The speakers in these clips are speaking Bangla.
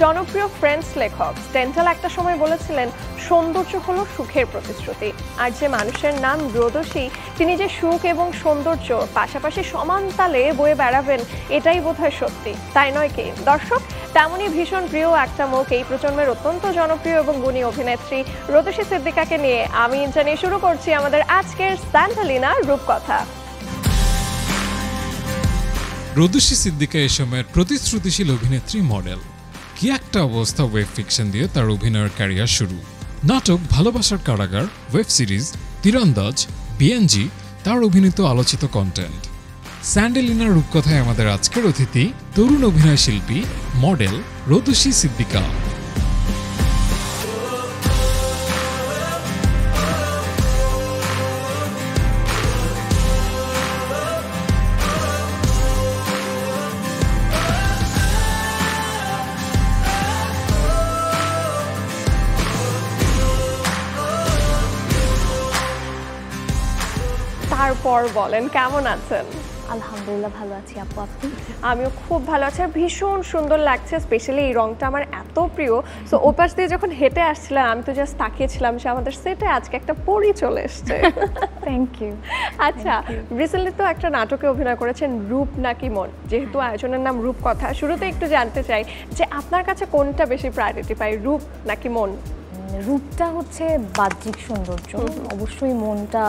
জনপ্রিয় ফ্রেঞ্চ লেখক স্টেনডাল একটা সময় বলেছিলেন, সৌন্দর্য হলো সুখের প্রতিশ্রুতি। আর যে মানুষের নাম রোদসী, তিনি যে সুখ এবং সৌন্দর্য পাশাপাশি সমান তালে বয়ে বেড়াবেন, এটাই বোধহয় সত্যি, তাই নয় কি দর্শক? তেমনই ভীষণ প্রিয় একটা মুখ এই প্রজন্মের অত্যন্ত জনপ্রিয় এবং গুণী অভিনেত্রী রোদসী সিদ্দিকাকে নিয়ে আমি জানিয়ে শুরু করছি আমাদের আজকের স্যান্ডালিনা রূপকথা। রোদসী সিদ্দিকা এ সময়ের প্রতিশ্রুতিশীল অভিনেত্রী, মডেল। কি একটা অবস্থা! ওয়েব ফিকশন দিয়ে তার অভিনয়ের ক্যারিয়ার শুরু। নাটক ভালোবাসার কারাগার, ওয়েব সিরিজ তীরন্দাজ, বিএনজি তার অভিনীত আলোচিত কন্টেন্ট। স্যান্ডালিনার রূপকথায় আমাদের আজকের অতিথি তরুণ অভিনয় শিল্পী, মডেল রোদসী সিদ্দিকা। তারপর বলেন, কেমন আছেন? আলহামদুলিল্লাহ, ভালো আছি আপু। আপনি? আমিও খুব ভালো আছি। ভীষণ সুন্দর লাগছে, স্পেশালি এই রংটা আমার এত প্রিয়। সো ওপাশ দিয়ে যখন হেঁটে আসছিলাম, আমি তো জাস্ট তাকিয়েছিলাম যে আমাদের সেটে আজকে একটা পরী চলে এসছে। Thank you. আচ্ছা, রিসেন্টলি তো একটা নাটকে অভিনয় করেছেন, রূপ নাকি মন। যেহেতু আয়োজনের নাম রূপকথা, শুরুতে একটু জানতে চাই যে আপনার কাছে কোনটা বেশি প্রায়োরিটি পায়, রূপ নাকি মন? রূপটা হচ্ছে বাহ্যিক সৌন্দর্য, অবশ্যই মনটা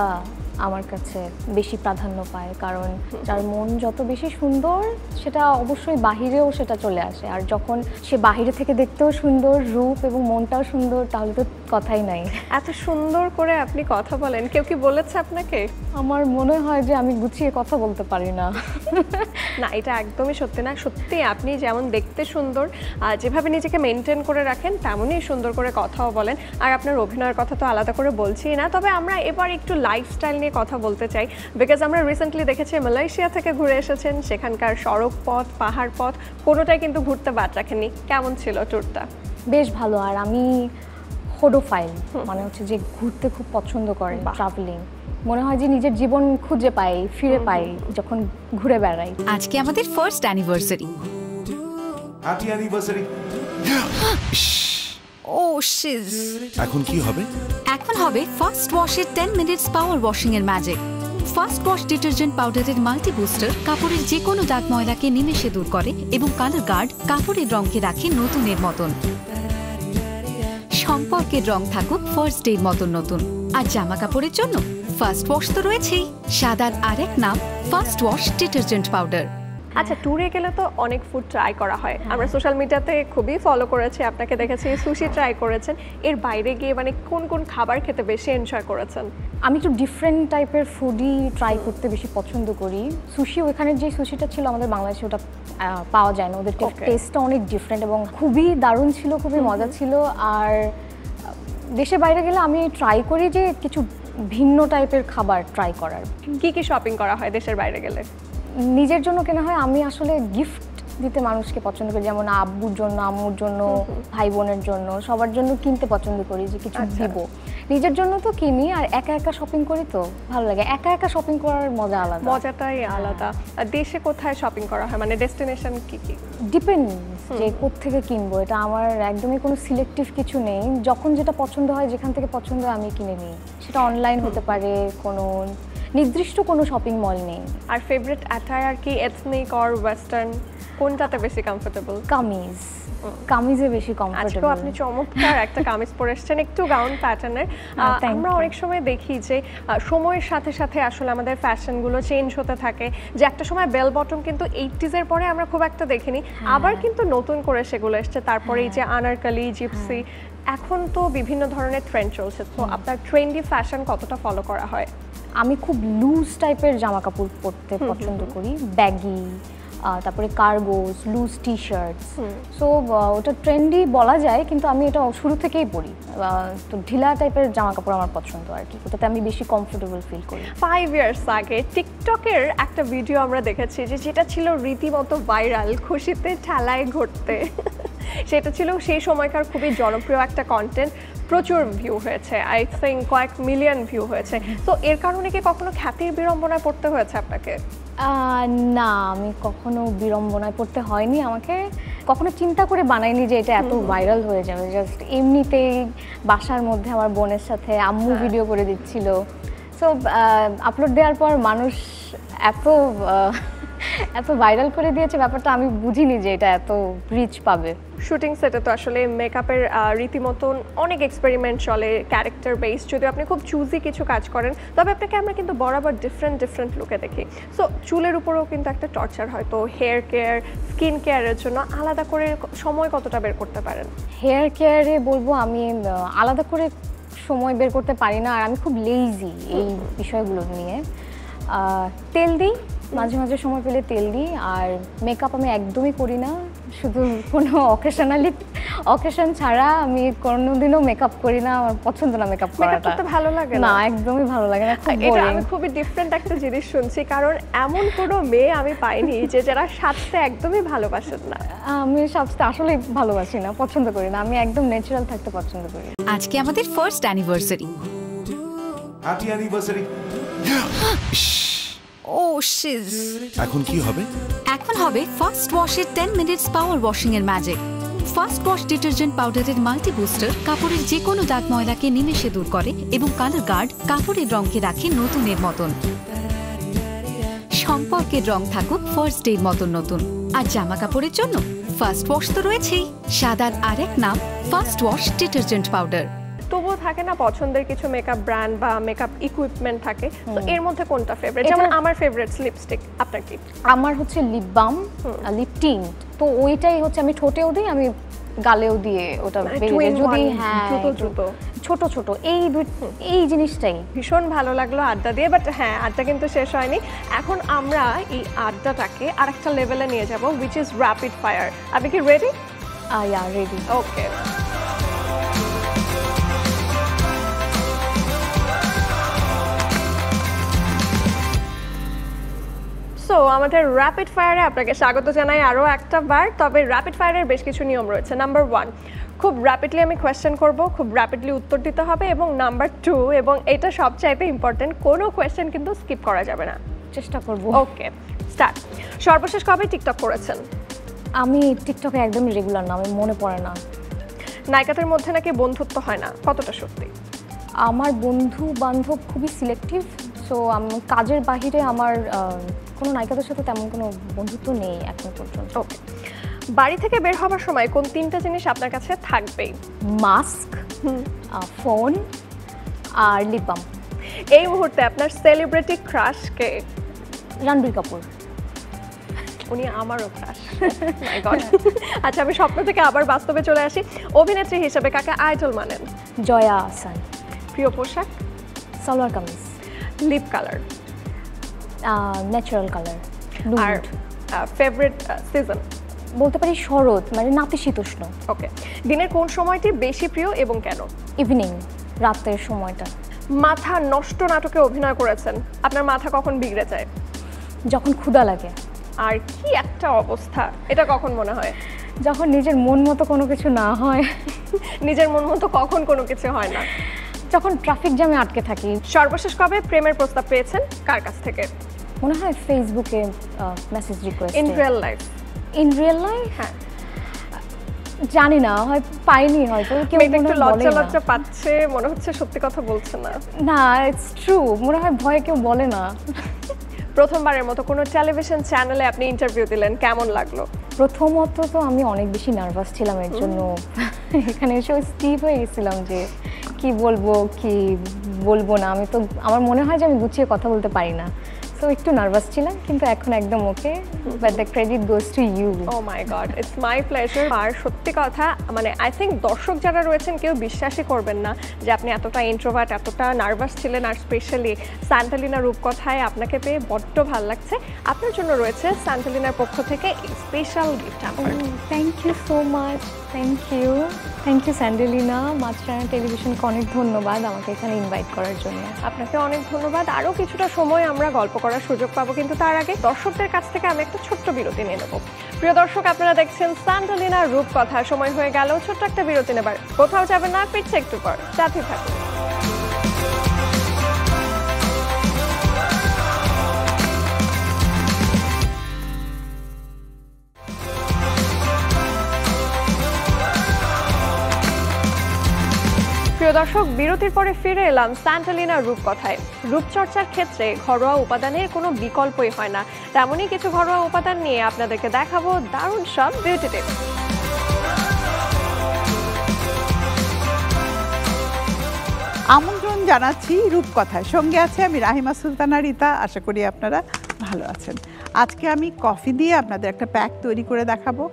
আমার কাছে বেশি প্রাধান্য পায়, কারণ যার মন যত বেশি সুন্দর সেটা অবশ্যই বাহিরেও সেটা চলে আসে। আর যখন সে বাহিরে থেকে দেখতেও সুন্দর, রূপ এবং মনটাও সুন্দর, তাহলে তো কথাই নাই। এত সুন্দর করে আপনি কথা বলেন, কেউ কি বলেছে আপনাকে? আমার মনে হয় যে আমি গুছিয়ে কথা বলতে পারি না। না, এটা একদমই সত্যি না। সত্যি আপনি যেমন দেখতে সুন্দর, যেভাবে নিজেকে মেনটেন করে রাখেন, তেমনই সুন্দর করে কথাও বলেন। আর আপনার অভিনয়ের কথা তো আলাদা করে বলছি না। তবে আমরা এবার একটু লাইফস্টাইল নিয়ে কথা বলতে চাই, বিকজ আমরা রিসেন্টলি দেখেছি মালয়েশিয়া থেকে ঘুরে এসেছেন। সেখানকার সড়ক পথ, পাহাড় পথ কোনোটাই কিন্তু ঘুরতে বাদ রাখেননি। কেমন ছিল ট্যুরটা? বেশ ভালো। আর আমি হোডোফাইল, মানে হচ্ছে যে ঘুরতে খুব পছন্দ করে, ট্রাভেলিং। মনে হয় যে নিজের জীবন খুঁজে পাই, ফিরে পাই যখন ঘুরে বেড়াই। আজকে আমাদের ফার্স্ট অ্যানিভার্সারি। Happy anniversary. ও শিজ। এখন কি হবে? এখন হবে ফার্স্ট ওয়াশের 10 মিনিটস পাওয়ার ওয়াশিং এর ম্যাজিক। ফার্স্ট ওয়াশ ডিটারজেন্ট পাউডারের মাল্টি বুস্টার কাপড়ের যে কোনো দাগ ময়লাকে নিমেষে দূর করে এবং কালার গার্ড কাপড়ের রঙকে রাখে নতুনের মতন। সম্পর্কের রং থাকুক ফার্স্ট ডের মতন নতুন। আর জামা কাপড়ের জন্য ফার্স্ট ওয়াশ তো রয়েছেই, সাদার আরেক নাম ফার্স্ট ওয়াশ ডিটারজেন্ট পাউডার। আচ্ছা, ট্যুরে গেলে তো অনেক ফুড ট্রাই করা হয়। আমরা সোশ্যাল মিডিয়াতে খুবই ফলো করেছি, আপনাকে দেখেছি সুশি ট্রাই করেছেন। এর বাইরে গিয়ে মানে কোন কোন খাবার খেতে বেশি এনজয় করেছেন? আমি একটু ডিফারেন্ট টাইপের ফুডই ট্রাই করতে বেশি পছন্দ করি। সুশি, ওখানে যে সুশিটা ছিল আমাদের বাংলাদেশে ওটা পাওয়া যায় না। ওদের টেস্টটা অনেক ডিফারেন্ট এবং খুবই দারুণ ছিল, খুবই মজা ছিল। আর দেশের বাইরে গেলে আমি ট্রাই করি যে কিছু ভিন্ন টাইপের খাবার ট্রাই করার। কি কি শপিং করা হয় দেশের বাইরে গেলে? নিজের জন্য কেনা হয়। আমি আসলে গিফট দিতে মানুষকে পছন্দ করি, যেমন আব্বুর জন্য, আম্মুর জন্য, ভাই বোনের জন্য, সবার জন্য কিনতে পছন্দ করি যে কিছু দিব। নিজের জন্য তো কিনি, আর একা একা শপিং করি তো ভালো লাগে। একা একা শপিং করার মজা আলাদা, মজাটাই আলাদা। আর দেশে কোথায় শপিং করা হয়, মানে ডেস্টিনেশন কি কি? ডিপেন্ড যে কোত্থেকে কিনবো, এটা আমার একদমই কোনো সিলেক্টিভ কিছু নেই। যখন যেটা পছন্দ হয়, যেখান থেকে পছন্দ হয় আমি কিনে নিই। সেটা অনলাইন হতে পারে, কোনো নির্দিষ্ট কোনো শপিং মল নেই। আর ফেভারিট অ্যাটায়ার কি, এথনিক অর ওয়েস্টার্ন, কোনটাতে বেশি কমফোর্টেবল? কামিজ, কামিজে বেশি কমফোর্টেবল। আজকে আপনি চমৎকার একটা কামিজ পরে এসেছেন, একটু গাউন প্যাটার্নের। আমরা অনেক সময় দেখি যে সময়ের সাথে সাথে আসলে আমাদের ফ্যাশনগুলো চেঞ্জ হতে থাকে। যে একটা সময় বেল বটম কিন্তু 80s এর পরে আমরা খুব একটা দেখিনি, আবার কিন্তু নতুন করে সেগুলো এসছে। তারপরে এই যে আনারকলি, জিপসি, এখন তো বিভিন্ন ধরনের ট্রেন্ড চলছে। তো আপনার ট্রেন্ডি ফ্যাশন কতটা ফলো করা হয়? আমি খুব লুজ টাইপের জামা কাপড় পরতে পছন্দ করি, ব্যাগি, তারপরে কার্গোস, লুজ টি শার্টস। সো ওটা ট্রেন্ডি বলা যায়, কিন্তু আমি এটা শুরু থেকেই পরি। তো ঢিলা টাইপের জামা কাপড় আমার পছন্দ আর কি, ওটাতে আমি বেশি কমফোর্টেবল ফিল করি। 5 ইয়ার্স আগে টিকটকের একটা ভিডিও আমরা দেখেছি যেটা ছিল রীতিমতো ভাইরাল, খুশিতে ঠেলায় ঘুরতে। সেটা ছিল সেই সময়কার খুবই জনপ্রিয় একটা কন্টেন্ট, প্রচুর ভিউ হয়েছে, আই থিঙ্ক কয়েক মিলিয়ন ভিউ হয়েছে। তো এর কারণে কি কখনো খ্যাতির বিড়ম্বনায় পড়তে হয়েছে আপনাকে? না, আমি কখনো বিড়ম্বনায় পড়তে হয়নি আমাকে। কখনো চিন্তা করে বানাইনি যে এটা এত ভাইরাল হয়ে যাবে। জাস্ট এমনিতেই বাসার মধ্যে আমার বোনের সাথে আম্মু ভিডিও করে দিচ্ছিল। সো আপলোড দেওয়ার পর মানুষ এত এত ভাইরাল করে দিয়েছে, ব্যাপারটা আমি বুঝিনি যে এটা এত রিচ পাবে। শুটিং সেটে তো আসলে মেকআপের রীতিমতন অনেক এক্সপেরিমেন্ট চলে, ক্যারেক্টার বেস। যদিও আপনি খুব চুজি কিছু কাজ করেন, তবে আপনাকে আমরা কিন্তু বরাবর ডিফারেন্ট লুকে দেখি। সো চুলের উপরেও কিন্তু একটা টর্চার হয়, তো হেয়ার কেয়ার, স্কিন কেয়ারের জন্য আলাদা করে সময় কতটা বের করতে পারেন? হেয়ার কেয়ারে বলবো আমি আলাদা করে সময় বের করতে পারি না, আর আমি খুব লেজি এই বিষয়গুলো নিয়ে। তেল দিই, মাঝে মাঝে সময় পেলে তেল দিই। আর মেকআপ আমি একদমই করি না, শুধু কোনো অকেশন ছাড়া আমি কোনোদিনও মেকআপ করি না। আমার পছন্দ না মেকআপ করাটা। করতে ভালো লাগে না, একদমই ভালো লাগে না, খুব এটা বোরিং। আমি খুবই ডিফারেন্ট একটা জিনিস শুনছি, কারণ এমন কোনো মেয়ে আমি পাইনি যে যারা সাজতে একদমই ভালোবাসেন না। আমি সাজতে আসলে ভালোবাসি না, পছন্দ করি না, আমি একদম ন্যাচারাল থাকতে পছন্দ করি। আজকে আমাদের ফার্স্ট অ্যানিভার্সারি। Happy anniversary. ও শিজ। এখন কি হবে? এখন হবে ফার্স্ট ওয়াশের 10 মিনিটস পাওয়ার ওয়াশিং এর ম্যাজিক। ফার্স্ট ওয়াশ ডিটারজেন্ট পাউডারের মাল্টি বুস্টার কাপড়ের যে কোনো দাগ ময়লাকে নিমেষে দূর করে এবং কালার গার্ড কাপড়ের রঙকে রাখে নতুনের মতন। সম্পর্কের রং থাকুক ফার্স্ট ডের মতন নতুন। আর জামা কাপড়ের জন্য ফার্স্ট ওয়াশ তো রয়েছেই, সাদার আরেক নাম ফার্স্ট ওয়াশ ডিটারজেন্ট পাউডার। তবুও থাকে না পছন্দের কিছু মেকআপ ব্র্যান্ড বা মেকআপ ইকুইপমেন্ট থাকে, তো এর মধ্যে কোনটা ফেভারিট? যেমন আমার ফেভারিট লিপস্টিক, আপনার কি? আমার হচ্ছে লিপ বাম, লিপ টিন্ট, তো ওইটাই হচ্ছে আমি ঠোঁটেও দিই, আমি গালেও দিয়ে ওটা বেরিয়ে যদি ছোট ছোট এই জিনিসটাই ভীষণ ভালো লাগলো আড্ডা দিয়ে। বাট হ্যাঁ, আড্ডা কিন্তু শেষ হয়নি। এখন আমরা এই আড্ডাটাকে আরেকটা লেভেলে নিয়ে যাব, উইচ ইজ র্যাপিড ফায়ার। আপনি কি রেডি? রেডি। ওকে, সো আমাদের র্যাপিড ফায়ারে আপনাকে স্বাগত জানাই আরও একটা বার। তবে র্যাপিড ফায়ারের বেশ কিছু নিয়ম রয়েছে। নাম্বার 1, খুব র্যাপিডলি আমি কোয়েশ্চেন করব, খুব র্যাপিডলি উত্তর দিতে হবে। এবং নাম্বার 2, এবং এটা সবচাইতে ইম্পর্টেন্ট, কোনো কোয়েশ্চেন কিন্তু স্কিপ করা যাবে না। চেষ্টা করব। ওকে, স্টার্ট। সর্বশেষ কবে টিকটক করেছেন? আমি টিকটকে একদমই রেগুলার না, আমি মনে পড়ে না। নায়িকাদের মধ্যে নাকি বন্ধুত্ব হয় না, কতটা সত্যি? আমার বন্ধু বান্ধব খুবই সিলেক্টিভ, সো কাজের বাহিরে আমার কোনো নায়িকাদের সাথে তেমন কোনো বন্ধুত্ব নেই এখন পর্যন্ত। ওকে, বাড়ি থেকে বের হওয়ার সময় কোন 3টা জিনিস আপনার কাছে থাকবেই? মাস্ক, ফোন আর লিপ বাম। এই মুহূর্তে আপনার সেলিব্রিটি ক্রাশ কে? রণবীর কাপুর। উনি আমারও ক্রাশ। মাই গড। আচ্ছা, আমি স্বপ্ন থেকে আবার বাস্তবে চলে আসি। অভিনেত্রী হিসেবে কাকে আইডল মানেন? জয়া আহসান। প্রিয় পোশাক? Salwar kameez. Lip colour? Natural colour. আর ফেভারিট সিজন? বলতে পারি শরৎ, মানে নাতিশীতোষ্ণ। ওকে, দিনের কোন সময়টি বেশি প্রিয় এবং কেন? ইভিনিং, রাতের সময়টা। মাথা নষ্ট নাটকে অভিনয় করেছেন, আপনার মাথা কখন বিগড়ে যায়? যখন ক্ষুধা লাগে। আর কি একটা অবস্থা, এটা কখন মনে হয়? যখন নিজের মন মতো কোনো কিছু না হয়। নিজের মন মতো কখন কোনো কিছু হয় না? যখন ট্রাফিক জ্যামে আটকে থাকি। সর্বশেষ কবে প্রেমের প্রস্তাব পেয়েছেন, কার কাছ থেকে? মনে হয় ফেসবুকে message request. In real life? In real life হ্যাঁ, জানি না, হয় পাইনি, হয়তো কেউ মেয়েটা মনে একটু হয় বলে লজ্জা না। পাচ্ছে, মনে হচ্ছে সত্যি কথা বলছে না। না, ইটস ট্রু, মনে হয় ভয়ে কেউ বলে না। প্রথমবারের মতো কোনো টেলিভিশন চ্যানেলে আপনি ইন্টারভিউ দিলেন, কেমন লাগলো? প্রথমত তো আমি অনেক বেশি নার্ভাস ছিলাম এর জন্য। এখানে এসে স্টিভ হয়ে গেছিলাম যে কি বলবো কি বলবো না। আমি তো, আমার মনে হয় যে আমি গুছিয়ে কথা বলতে পারি না, সো একটু নার্ভাস ছিলাম, কিন্তু এখন একদম okay. But the credit goes to you. Oh my God, it's my pleasure. আর সত্যি কথা, মানে আই থিঙ্ক দর্শক যারা রয়েছেন কেউ বিশ্বাসই করবেন না যে আপনি এতটা ইন্ট্রোভার্ট, এতটা নার্ভাস ছিলেন। আর স্পেশালি স্যান্টালিনা রূপকথায় আপনাকে পেয়ে বড্ড ভালো লাগছে। আপনার জন্য রয়েছে স্যান্টালিনার পক্ষ থেকে special gift hamper. Thank you so much. Thank you Sandalina. Maasranga টেলিভিশনকে অনেক ধন্যবাদ আমাকে এখানে ইনভাইট করার জন্য। আপনাকে অনেক ধন্যবাদ। আরও কিছুটা সময় আমরা গল্প করার সুযোগ পাবো, কিন্তু তার আগে দর্শকদের কাছ থেকে আমি একটা ছোট্ট বিরতি নিয়ে নেব। প্রিয় দর্শক, আপনারা দেখছেন স্যান্টালিনার রূপকথা। সময় হয়ে গেল ছোট্ট একটা বিরতি নেবার। কোথাও যাবেন না, ফিরছে একটু পর, সাথে থাকুন। প্রিয় দর্শক, বিরতির পরে ফিরে এলাম স্যান্টালিনার রূপকথায়। রূপচর্চার ক্ষেত্রে ঘরোয়া উপাদানের কোনো বিকল্পই হয় না। তেমনই কিছু ঘরোয়া উপাদান নিয়ে আপনাদেরকে দেখাবো দারুণ সব বিউটি টিপস। আমন্ত্রণ জানাচ্ছি রূপকথায়। সঙ্গে আছে আমি রাহিমা সুলতানা রিতা। আশা করি আপনারা ভালো আছেন। আজকে আমি কফি দিয়ে আপনাদের একটা প্যাক তৈরি করে দেখাবো।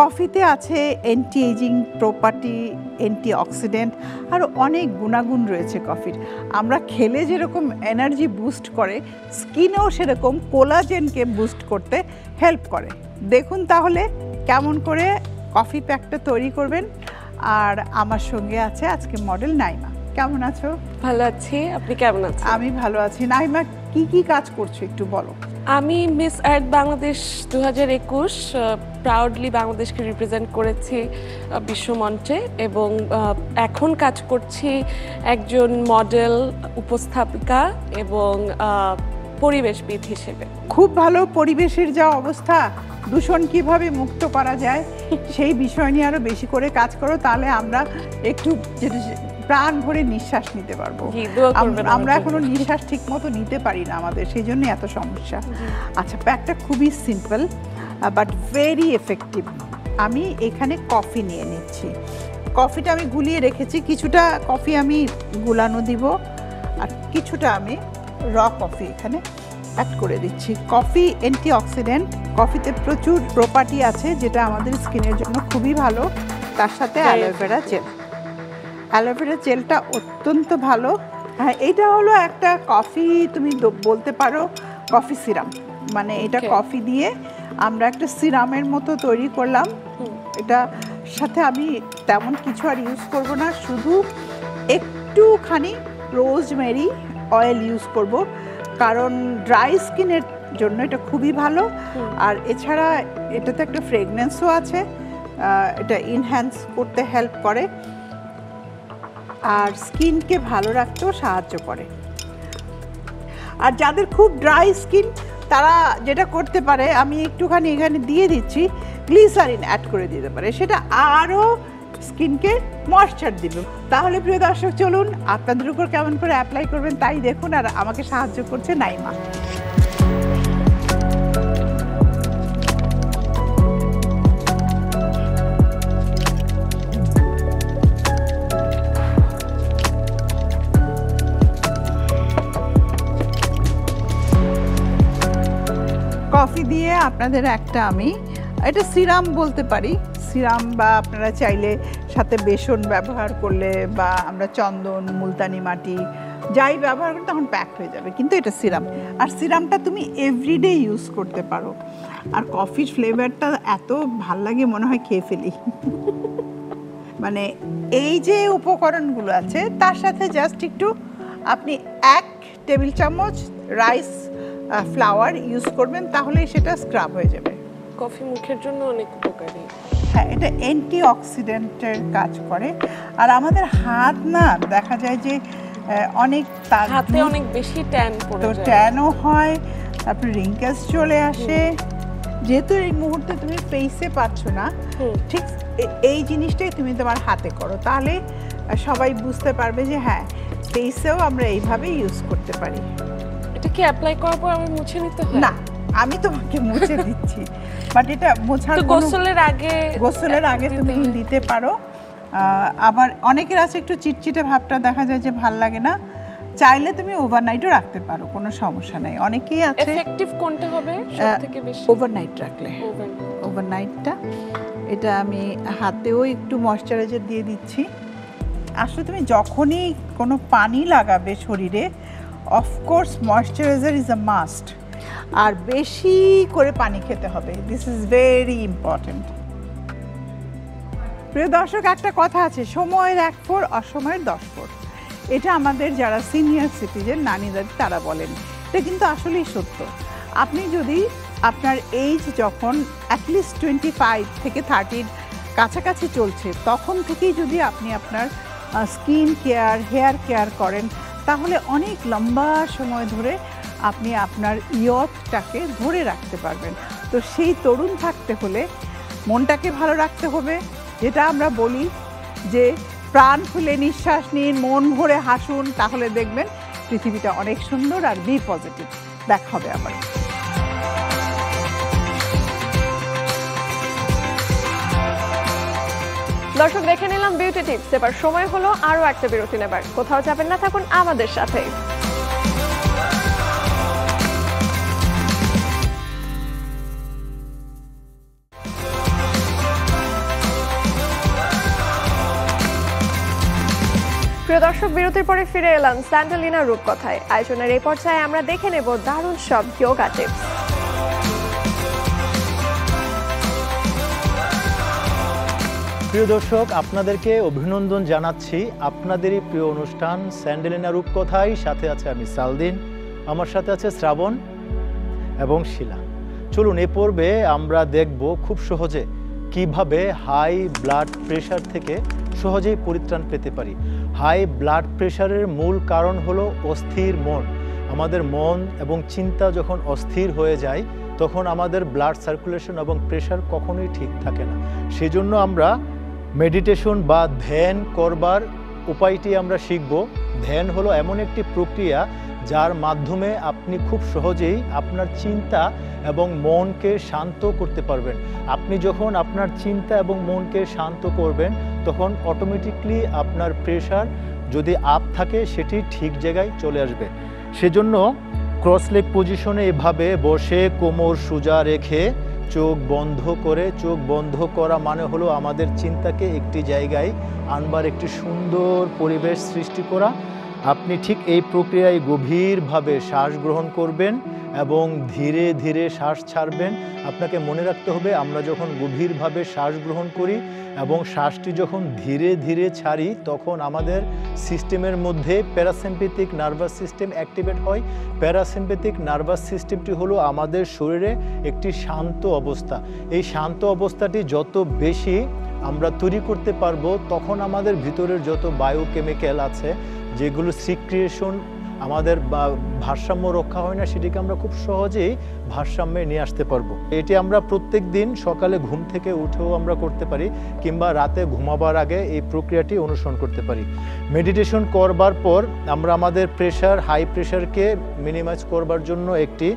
কফিতে আছে anti ageing property, antioxidant, আরও অনেক গুণাগুণ রয়েছে কফির। আমরা খেলে যেরকম এনার্জি বুস্ট করে, স্কিনেও সেরকম কোলাজেনকে বুস্ট করতে হেল্প করে। দেখুন তাহলে কেমন করে কফি প্যাকটা তৈরি করবেন। আর আমার সঙ্গে আছে আজকে মডেল নাইমা। কেমন আছো? ভালো আছি, আপনি কেমন আছেন? আমি ভালো আছি। নাইমা, কি কি কাজ করছো একটু বলো। আমি মিস আর্থ বাংলাদেশ 2021 প্রাউডলি বাংলাদেশকে রিপ্রেজেন্ট করেছি বিশ্বমঞ্চে, এবং এখন কাজ করছি একজন মডেল, উপস্থাপিকা এবং পরিবেশবিদ হিসেবে। খুব ভালো। পরিবেশের যা অবস্থা, দূষণ কিভাবে মুক্ত করা যায় সেই বিষয় নিয়ে আরো বেশি করে কাজ করো, তাহলে আমরা একটু প্রাণ ভরে নিঃশ্বাস নিতে পারবো। আমরা এখনো নিঃশ্বাস ঠিক মতো নিতে পারি না আমাদের, সেই জন্য এত সমস্যা। আচ্ছা, প্যাকটা খুবই সিম্পল বাট ভেরি এফেক্টিভ। আমি এখানে কফি নিয়ে নিচ্ছি। কফিটা আমি গুলিয়ে রেখেছি, কিছুটা কফি আমি গুলানো দিব আর কিছুটা আমি র কফি এখানে অ্যাড করে দিচ্ছি। কফি অ্যান্টি অক্সিডেন্ট, কফিতে প্রচুর প্রপার্টি আছে যেটা আমাদের স্কিনের জন্য খুবই ভালো। তার সাথে অ্যালোভেরা জেল, অ্যালোভেরা জেলটা অত্যন্ত ভালো। হ্যাঁ, এটা হলো একটা কফি, তুমি বলতে পারো কফি সিরাম। মানে এটা কফি দিয়ে আমরা একটা সিরামের মতো তৈরি করলাম। এটা সাথে আমি তেমন কিছু আর ইউজ করব না, শুধু একটুখানি রোজমেরি অয়েল ইউজ করব, কারণ ড্রাই স্কিনের জন্য এটা খুবই ভালো। আর এছাড়া এটাতে একটা ফ্রেগনেন্সও আছে, এটা ইনহ্যান্স করতে হেল্প করে আর স্কিনকে ভালো রাখতেও সাহায্য করে। আর যাদের খুব ড্রাই স্কিন তারা যেটা করতে পারে, আমি একটুখানি এখানে দিয়ে দিচ্ছি, গ্লিসারিন অ্যাড করে দিতে পারে, সেটা আরও স্কিনকে ময়েশ্চার দিবে। তাহলে প্রিয় দর্শক, চলুন আপনাদের উপর কেমন করে অ্যাপ্লাই করবেন তাই দেখুন। আর আমাকে সাহায্য করছে নাইমা। কফি দিয়ে আপনাদের একটা আমি এটা সিরাম বলতে পারি, সিরাম, বা আপনারা চাইলে সাথে বেসন ব্যবহার করলে, বা আমরা চন্দন, মুলতানি মাটি যাই ব্যবহার করি তখন প্যাক হয়ে যাবে, কিন্তু এটা সিরাম। আর সিরামটা তুমি এভরিডে ইউজ করতে পারো। আর কফির ফ্লেভারটা এত ভাল লাগে, মনে হয় খেয়ে ফেলি। মানে এই যে উপকরণগুলো আছে তার সাথে জাস্ট একটু আপনি 1 টেবিল চামচ রাইস ফ্লাওয়ার ইউজ করবেন, তাহলেই সেটা স্ক্রাব হয়ে যাবে। কফি মুখের জন্য অনেক উপকারী। হ্যাঁ, এটা অ্যান্টি অক্সিডেন্টের কাজ করে। আর আমাদের হাত না দেখা যায় যে অনেক হাতে অনেক বেশি ট্যান পড়ে তো যায়, ট্যানও হয়, তারপর রিঙ্কেলস চলে আসে। যেহেতু এই মুহূর্তে তুমি ফেসে পাচ্ছ না, ঠিক এই জিনিসটাই তুমি তোমার হাতে করো, তাহলে সবাই বুঝতে পারবে যে হ্যাঁ, ফেসেও আমরা এইভাবে ইউজ করতে পারি। এটা কি অ্যাপ্লাই করার পর আমি মুছে নিতে হয়? না, আমি তোমাকে মুছে দিচ্ছি, বাট এটা মোছার গোসলের আগে তুমি দিতে পারো। আবার অনেকের আছে একটু চিটচিটে ভাবটা দেখা যায় যে ভাল লাগে না, চাইলে তুমি ওভারনাইটও রাখতে পারো, কোনো সমস্যা নাই। অনেকেই আছে। এফেক্টিভ কোনটা হবে সবথেকে বেশি? ওভারনাইট রাখলে, ওভারনাইটটা। এটা আমি হাতেও একটু ময়শ্চারাইজার দিয়ে দিচ্ছি। আসলে তুমি যখনই কোনো পানি লাগাবে শরীরে, of course moisturiser is a must. আর বেশি করে পানি খেতে হবে, দিস ইজ ভেরি ইম্পর্টেন্ট। প্রিয় দর্শক, একটা কথা আছে, সময়ের 1 ফোর অসময়ের 10 ফোর। এটা আমাদের যারা সিনিয়র সিটিজেন নানিদাদি তারা বলেন, এটা কিন্তু আসলেই সত্য। আপনি যদি আপনার এইজ যখন অ্যাটলিস্ট 25 থেকে 30 কাছাকাছি চলছে, তখন থেকেই যদি আপনি আপনার স্কিন কেয়ার, হেয়ার কেয়ার করেন, তাহলে অনেক লম্বা সময় ধরে আপনি আপনার ইয়থটাকে ধরে রাখতে পারবেন। তো সেই তরুণ থাকতে হলে মনটাকে ভালো রাখতে হবে, যেটা আমরা বলি যে প্রাণ খুলে নিঃশ্বাস নিন, মন ভরে হাসুন, তাহলে দেখবেন পৃথিবীটা অনেক সুন্দর। আর বি পজিটিভ। দেখা হবে আবার। দর্শক, দেখে নিলাম বিউটি টিপস। এবার সময় হলো আরো একটা বিরতি নেবার। কোথাও যাবেন না, থাকুন আমাদের সাথে। প্রিয় দর্শক, বিরতির পরে ফিরে এলাম স্যান্ডেলিনা রূপকথায়। আয়োজনের এই পর্যায়ে আমরা দেখে নেব দারুণ সব যোগা টিপস। প্রিয় দর্শক, আপনাদেরকে অভিনন্দন জানাচ্ছি আপনাদেরই প্রিয় অনুষ্ঠান স্যান্ডেলিনা রূপকথায়। সাথে আছে আমি সালদিন, আমার সাথে আছে শ্রাবণ এবং শিলা। চলুন এ পর্বে আমরা দেখব খুব সহজে কিভাবে হাই ব্লাড প্রেশার থেকে সহজেই পরিত্রাণ পেতে পারি। হাই ব্লাড প্রেশারের মূল কারণ হলো অস্থির মন। আমাদের মন এবং চিন্তা যখন অস্থির হয়ে যায় তখন আমাদের ব্লাড সার্কুলেশন এবং প্রেশার কখনোই ঠিক থাকে না। সেজন্য আমরা মেডিটেশন বা ধ্যান করবার উপায়টি আমরা শিখব। ধ্যান হলো এমন একটি প্রক্রিয়া যার মাধ্যমে আপনি খুব সহজেই আপনার চিন্তা এবং মনকে শান্ত করতে পারবেন। আপনি যখন আপনার চিন্তা এবং মনকে শান্ত করবেন তখন অটোমেটিকলি আপনার প্রেশার যদি আপ থাকে সেটি ঠিক জায়গায় চলে আসবে। সেজন্য ক্রস লেগ পজিশনে এভাবে বসে কোমর সোজা রেখে চোখ বন্ধ করে, চোখ বন্ধ করা মানে হলো আমাদের চিন্তাকে একটি জায়গায় আনবার একটি সুন্দর পরিবেশ সৃষ্টি করা। আপনি ঠিক এই প্রক্রিয়ায় গভীরভাবে শ্বাস গ্রহণ করবেন এবং ধীরে ধীরে শ্বাস ছাড়বেন। আপনাকে মনে রাখতে হবে, আমরা যখন গভীরভাবে শ্বাস গ্রহণ করি এবং শ্বাসটি যখন ধীরে ধীরে ছাড়ি তখন আমাদের সিস্টেমের মধ্যে প্যারাসিম্প্যাথিক নার্ভাস সিস্টেম অ্যাক্টিভেট হয়। প্যারাসিম্প্যাথিক নার্ভাস সিস্টেমটি হলো আমাদের শরীরে একটি শান্ত অবস্থা। এই শান্ত অবস্থাটি যত বেশি আমরা তৈরি করতে পারবো তখন আমাদের ভিতরের যত বায়োকেমিক্যাল আছে যেগুলো সিক্রিয়েশন আমাদের ভারসাম্য রক্ষা হয় না, সেটিকে আমরা খুব সহজেই ভারসাম্যে নিয়ে আসতে পারবো। এটি আমরা প্রত্যেক দিন সকালে ঘুম থেকে উঠেও আমরা করতে পারি কিংবা রাতে ঘুমাবার আগে এই প্রক্রিয়াটি অনুসরণ করতে পারি। মেডিটেশন করবার পর আমরা আমাদের প্রেশার, হাই প্রেশারকে মিনিমাইজ করবার জন্য একটি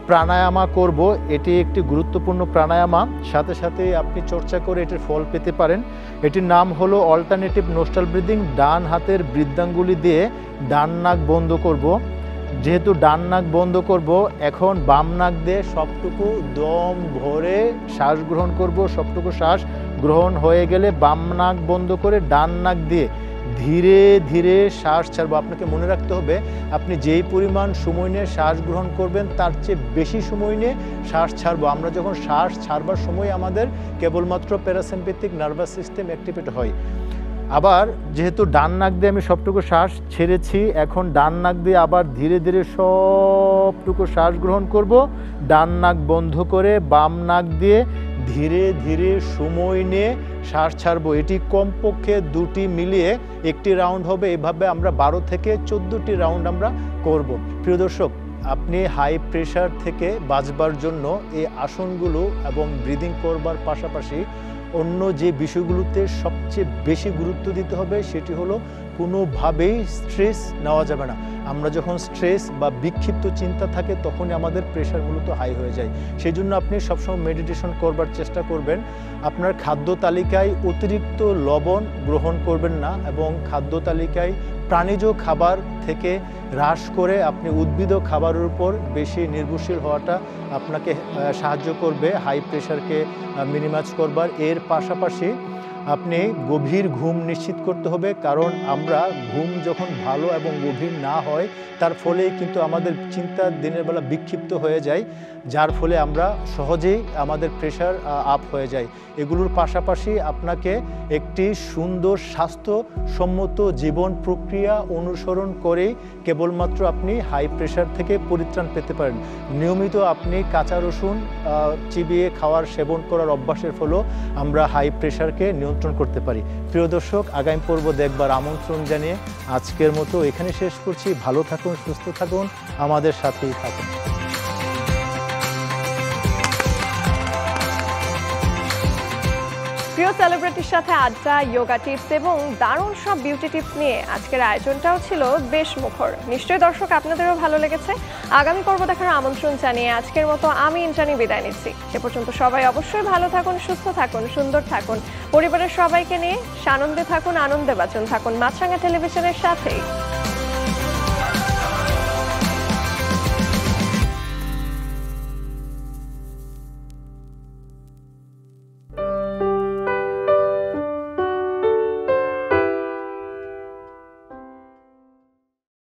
প্রাণায়ামা করব। এটি একটি গুরুত্বপূর্ণ প্রাণায়ামা, সাথে সাথে আপনি চর্চা করে এটির ফল পেতে পারেন। এটির নাম হলো অল্টারনেটিভ নোস্টাল ব্রিদিং। ডান হাতের বৃদ্ধাঙ্গুলি দিয়ে ডান নাক বন্ধ করব। যেহেতু ডান নাক বন্ধ করব, এখন বাম নাক দিয়ে সবটুকু দম ভরে শ্বাস গ্রহণ করব। সবটুকু শ্বাস গ্রহণ হয়ে গেলে বাম নাক বন্ধ করে ডান নাক দিয়ে ধীরে ধীরে শ্বাস ছাড়বো। আপনাকে মনে রাখতে হবে, আপনি যেই পরিমাণ সময় নিয়ে শ্বাস গ্রহণ করবেন তার চেয়ে বেশি সময় নিয়ে শ্বাস ছাড়বো। আমরা যখন শ্বাস ছাড়বার সময় আমাদের কেবলমাত্র প্যারাসিম্প্যাথিক নার্ভাস সিস্টেম অ্যাক্টিভেট হয়। আবার যেহেতু ডান নাক দিয়ে আমি সবটুকু শ্বাস ছেড়েছি, এখন ডান নাক দিয়ে আবার ধীরে ধীরে সবটুকু শ্বাস গ্রহণ করব। ডান নাক বন্ধ করে বাম নাক দিয়ে ধীরে ধীরে সময় নিয়ে শ্বাস ছাড়বো। এটি কমপক্ষে দুটি মিলিয়ে একটি রাউন্ড হবে। এভাবে আমরা 12 থেকে 14টি রাউন্ড আমরা করব। প্রিয় দর্শক, আপনি হাই প্রেশার থেকে বাঁচবার জন্য এই আসনগুলো এবং ব্রিদিং করবার পাশাপাশি অন্য যে বিষয়গুলোতে সবচেয়ে বেশি গুরুত্ব দিতে হবে সেটি হলো কোনোভাবেই স্ট্রেস নেওয়া যাবে না। আমরা যখন স্ট্রেস বা বিক্ষিপ্ত চিন্তা থাকে তখনই আমাদের প্রেশার মূলত হাই হয়ে যায়। সেই জন্য আপনি সবসময় মেডিটেশন করবার চেষ্টা করবেন। আপনার খাদ্য তালিকায় অতিরিক্ত লবণ গ্রহণ করবেন না এবং খাদ্য তালিকায় প্রাণীজ খাবার থেকে হ্রাস করে আপনি উদ্ভিদ খাবারের উপর বেশি নির্ভরশীল হওয়াটা আপনাকে সাহায্য করবে হাই প্রেশারকে মিনিমাইজ করবার। এর পাশাপাশি আপনি গভীর ঘুম নিশ্চিত করতে হবে, কারণ আমরা ঘুম যখন ভালো এবং গভীর না হয় তার ফলেই কিন্তু আমাদের চিন্তা দিনের বেলা বিক্ষিপ্ত হয়ে যায়, যার ফলে আমরা সহজেই আমাদের প্রেশার আপ হয়ে যায়। এগুলোর পাশাপাশি আপনাকে একটি সুন্দর স্বাস্থ্যসম্মত জীবন প্রক্রিয়া অনুসরণ করেই কেবলমাত্র আপনি হাই প্রেশার থেকে পরিত্রাণ পেতে পারেন। নিয়মিত আপনি কাঁচা রসুন চিবিয়ে খাওয়ার সেবন করার অভ্যাসের ফলেও আমরা হাই প্রেশারকে নিয়ন্ত্রণ করতে পারি। প্রিয় দর্শক, আগামী পর্ব দেখবার আমন্ত্রণ জানিয়ে আজকের মতো এখানে শেষ করছি। ভালো থাকুন, সুস্থ থাকুন, আমাদের সাথেই থাকুন। প্রিয় সেলিব্রিটির সাথে আড্ডা, যোগা টিপস এবং দারুণ সব বিউটি টিপস নিয়ে আজকের আয়োজনটাও ছিল বেশ মুখর। নিশ্চয়ই দর্শক আপনাদেরও ভালো লেগেছে। আগামী পর্ব দেখার আমন্ত্রণ জানিয়ে আজকের মতো আমি ইন্দ্রাণী বিদায় নিচ্ছি। সে পর্যন্ত সবাই অবশ্যই ভালো থাকুন, সুস্থ থাকুন, সুন্দর থাকুন, পরিবারের সবাইকে নিয়ে সানন্দে থাকুন, আনন্দে বাঁচুন, থাকুন মাছরাঙা টেলিভিশনের সাথেই।